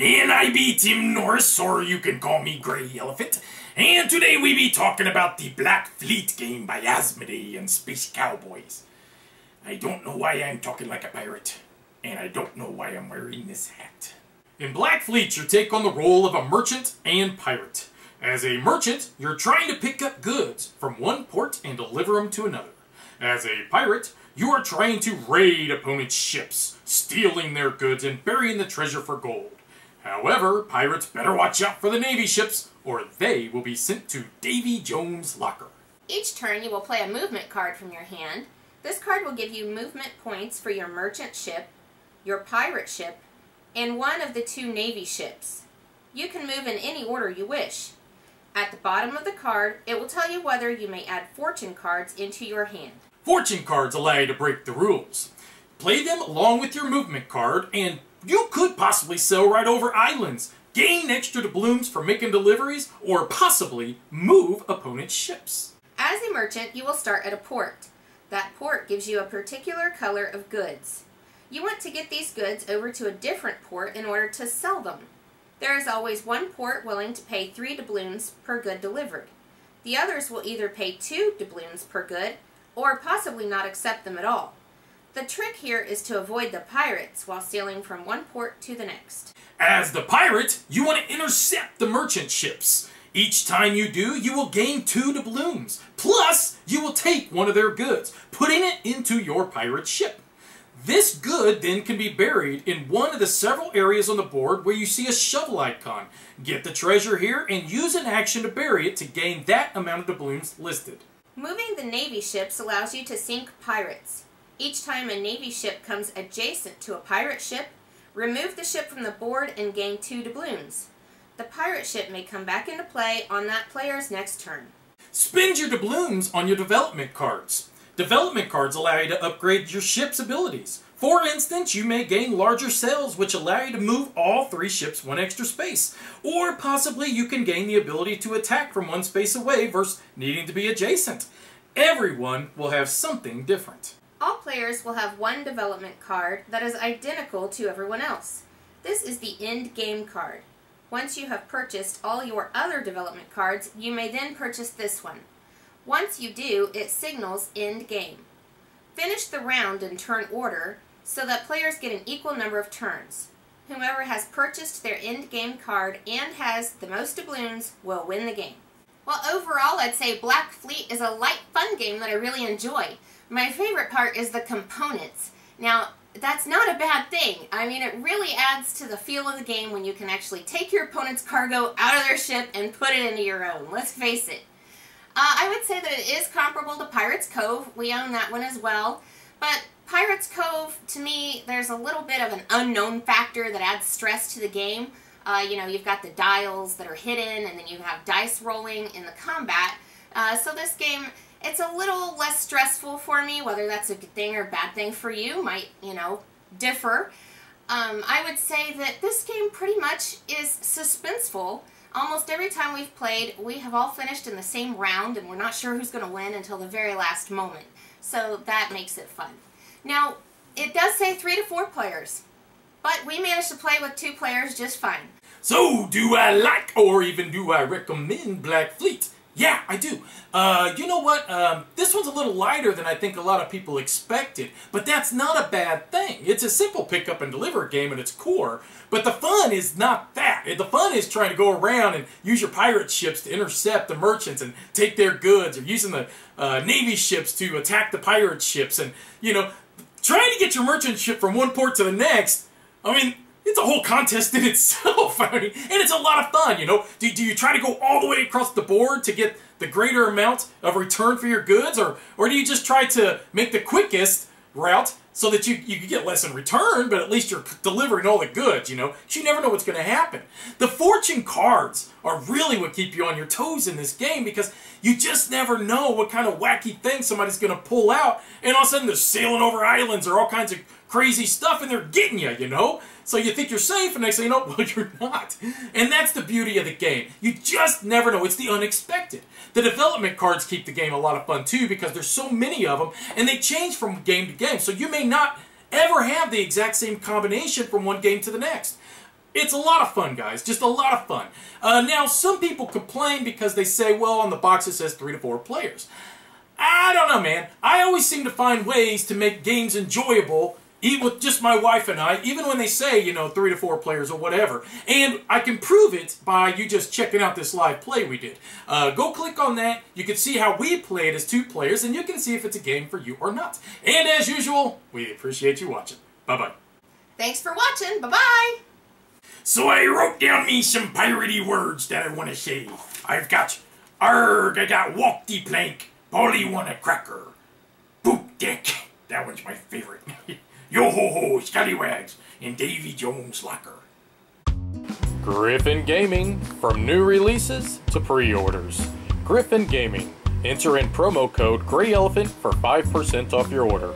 And I be Tim Norris, or you can call me GreyElephant. And today we be talking about the Black Fleet game by Asmodee and Space Cowboys. I don't know why I'm talking like a pirate, and I don't know why I'm wearing this hat. In Black Fleet, you take on the role of a merchant and pirate. As a merchant, you're trying to pick up goods from one port and deliver them to another. As a pirate, you are trying to raid opponents' ships, stealing their goods and burying the treasure for gold. However, pirates better watch out for the Navy ships, or they will be sent to Davy Jones' locker. Each turn you will play a movement card from your hand. This card will give you movement points for your merchant ship, your pirate ship, and one of the two Navy ships. You can move in any order you wish. At the bottom of the card, it will tell you whether you may add fortune cards into your hand. Fortune cards allow you to break the rules. Play them along with your movement card, and you could possibly sail right over islands, gain extra doubloons for making deliveries, or possibly move opponents' ships. As a merchant, you will start at a port. That port gives you a particular color of goods. You want to get these goods over to a different port in order to sell them. There is always one port willing to pay 3 doubloons per good delivered. The others will either pay 2 doubloons per good, or possibly not accept them at all. The trick here is to avoid the pirates while sailing from one port to the next. As the pirate, you want to intercept the merchant ships. Each time you do, you will gain 2 doubloons. Plus, you will take one of their goods, putting it into your pirate ship. This good then can be buried in one of the several areas on the board where you see a shovel icon. Get the treasure here and use an action to bury it to gain that amount of doubloons listed. Moving the Navy ships allows you to sink pirates. Each time a Navy ship comes adjacent to a pirate ship, remove the ship from the board and gain 2 doubloons. The pirate ship may come back into play on that player's next turn. Spend your doubloons on your development cards. Development cards allow you to upgrade your ship's abilities. For instance, you may gain larger sails, which allow you to move all 3 ships one extra space. Or possibly you can gain the ability to attack from one space away versus needing to be adjacent. Everyone will have something different. All players will have one development card that is identical to everyone else. This is the end game card. Once you have purchased all your other development cards, you may then purchase this one. Once you do, it signals end game. Finish the round in turn order so that players get an equal number of turns. Whomever has purchased their end game card and has the most doubloons will win the game. Well, overall, I'd say Black Fleet is a light, fun game that I really enjoy. My favorite part is the components. Now, that's not a bad thing. I mean, it really adds to the feel of the game when you can actually take your opponent's cargo out of their ship and put it into your own. Let's face it. I would say that it is comparable to Pirates Cove. We own that one as well. But Pirates Cove, to me, there's a little bit of an unknown factor that adds stress to the game. You know, you've got the dials that are hidden, and then you have dice rolling in the combat. So this game, it's a little less stressful for me. Whether that's a good thing or a bad thing for you might, you know, differ. I would say that this game pretty much is suspenseful. Almost every time we've played, we have all finished in the same round, and we're not sure who's going to win until the very last moment. So that makes it fun. Now, it does say 3 to 4 players, but we managed to play with 2 players just fine. So, do I like or even do I recommend Black Fleet? Yeah, I do. You know what? This one's a little lighter than I think a lot of people expected, but that's not a bad thing. It's a simple pick up and deliver game at its core, but the fun is not that. The fun is trying to go around and use your pirate ships to intercept the merchants and take their goods, or using the Navy ships to attack the pirate ships, and, you know, trying to get your merchant ship from one port to the next. I mean, it's a whole contest in itself. I mean, and it's a lot of fun, you know. Do you try to go all the way across the board to get the greater amount of return for your goods, or do you just try to make the quickest route so that you get less in return, but at least you're delivering all the goods, you know? 'Cause you never know what's going to happen. The fortune cards are really what keep you on your toes in this game, because you just never know what kind of wacky thing somebody's going to pull out, and all of a sudden they're sailing over islands or all kinds of crazy stuff, and they're getting you, you know? So you think you're safe, and next thing you know, well, you're not. And that's the beauty of the game. You just never know. It's the unexpected. The development cards keep the game a lot of fun, too, because there's so many of them, and they change from game to game. So you may not ever have the exact same combination from one game to the next. It's a lot of fun, guys. Just a lot of fun. Now, some people complain because they say, well, on the box it says 3 to 4 players. I don't know, man. I always seem to find ways to make games enjoyable, even with just my wife and I, even when they say, you know, 3 to 4 players or whatever. And I can prove it by you just checking out this live play we did. Go click on that. You can see how we play it as 2 players, and you can see if it's a game for you or not. And as usual, we appreciate you watching. Bye-bye. Thanks for watching. Bye-bye. So I wrote down me some piratey words that I want to say. I've got, arg, I got walk the plank, Polly want a cracker, boot deck, that one's my favorite, yo-ho-ho, scallywags, and Davy Jones' locker. Griffin Gaming, from new releases to pre-orders. Griffin Gaming, enter in promo code GreyElephant for 5% off your order.